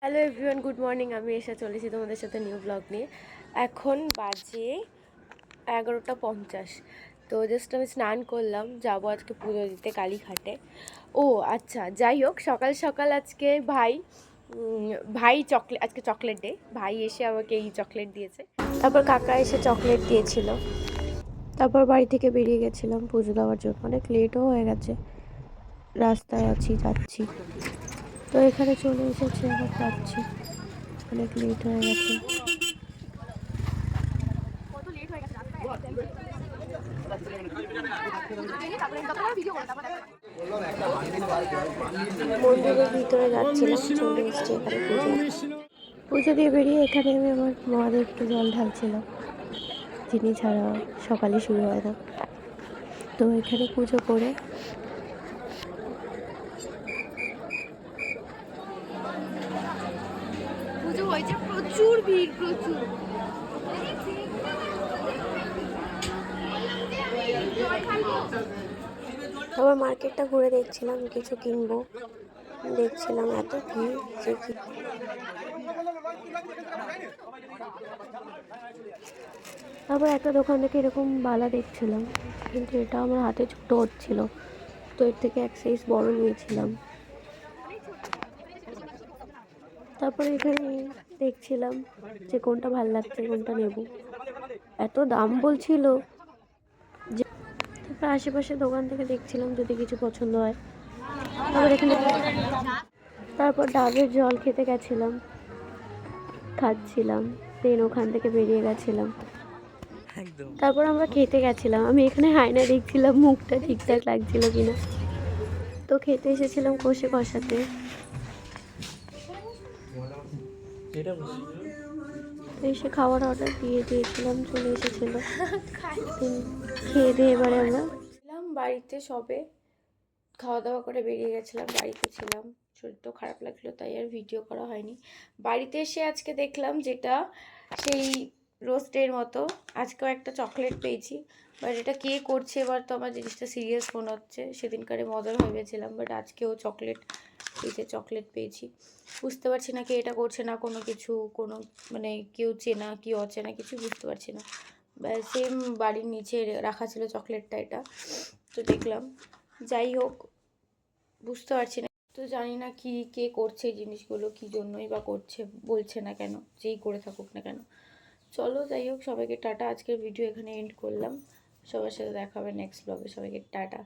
Hello everyone, good morning. আমি এসে চলেছি তোমাদের সাথে নিউ ব্লগ নিয়ে। এখন বাজে 11:50। তো জাস্ট আমি স্নান করলাম, যাবো আজকে পুজো দিতে কালীঘাটে। ও আচ্ছা, যাই হোক, সকাল সকাল আজকে ভাই আজকে চকলেট ডে। ভাই এসে আমাকে এই চকলেট দিয়েছে, তারপর কাকা এসে চকলেট দিয়েছিল। তারপর বাড়ি থেকে বেরিয়ে গেছিলাম পুজো দেওয়ার জন্য। অনেক লেটও হয়ে গেছে, রাস্তায় যাচ্ছি। তো এখানে চলে এসেছি, আবার যাচ্ছি, অনেক লেট হয়ে গেছে। মন্দিরের ভিতরে যাচ্ছিলাম, চলে এসেছি এখানে পুজো দিয়ে বেরিয়ে এখানে আমি আমার মহাদেবকে জল ঢালছিলাম, যিনি ছাড়া সকালে শুরু হয় না। তো এখানে পুজো করে পুজো হয়েছে, প্রচুর ভিড়, প্রচুর। আবার মার্কেটটা ঘুরে দেখছিলাম, কিছু কিনবো, দেখছিলাম এত ভিড় যে কি। আবার একটা দোকান থেকে এরকম বালা দেখছিলাম, কিন্তু এটা আমার হাতে ছোট হচ্ছিল, তো এর থেকে এক সাইজ বড় নিয়েছিলাম। তারপরে এখানে দেখছিলাম যে কোনটা ভাল লাগছে, কোনটা নেব। এত দাম বলছিল যে, তারপর আশেপাশে দোকান থেকে দেখছিলাম যদি কিছু পছন্দ হয়। আবার এখানে তারপর ডাবের জল খেতে গেছিলাম, খাচ্ছিলাম, দেন ওখান থেকে বেরিয়ে গেছিলাম। তারপর আমরা খেতে গেছিলাম, আমি এখানে আয়না দেখছিলাম মুখটা ঠিকঠাক লাগছিল কিনা। তো খেতে এসেছিলাম কষে কষাতে। তো এসে খাবার অর্ডার দিয়ে দিয়েছিলাম, চলে এসেছিল। খেয়ে দিয়ে এবারে আমরা বাড়িতে সবে খাওয়া দাওয়া করে বেরিয়ে গেছিলাম। বাড়িতে ছিলাম, শরীরটাও খারাপ লাগলো, তাই আর ভিডিও করা হয়নি। বাড়িতে এসে আজকে দেখলাম যেটা সেই রোস্টের মতো আজকেও একটা চকলেট পেয়েছি। বাট এটা কে করছে এবার, তো আমার জিনিসটা সিরিয়াস মনে হচ্ছে। সেদিনকারে মজার ভেবেছিলাম, বাট আজকেও চকলেট পেয়েছি। বুঝতে পারছি না কে এটা করছে, না কোনো কিছু, কোনো মানে কেউ চেনা কি অচেনা কিছু বুঝতে পারছি না। সেম বাড়ির নিচে রাখা ছিল চকলেটটা, এটা তো দেখলাম। যাই হোক, বুঝতে পারছি না, তো জানি না কি কে করছে এই জিনিসগুলো, কি জন্যই বা করছে, বলছে না কেন, যেই করে থাকুক না কেন। চলো, যাই হোক, সবাইকে টাটা। আজকের ভিডিও এখানে এন্ড করলাম। সবার সাথে দেখা হবে নেক্সট ব্লগে। সবাইকে টাটা।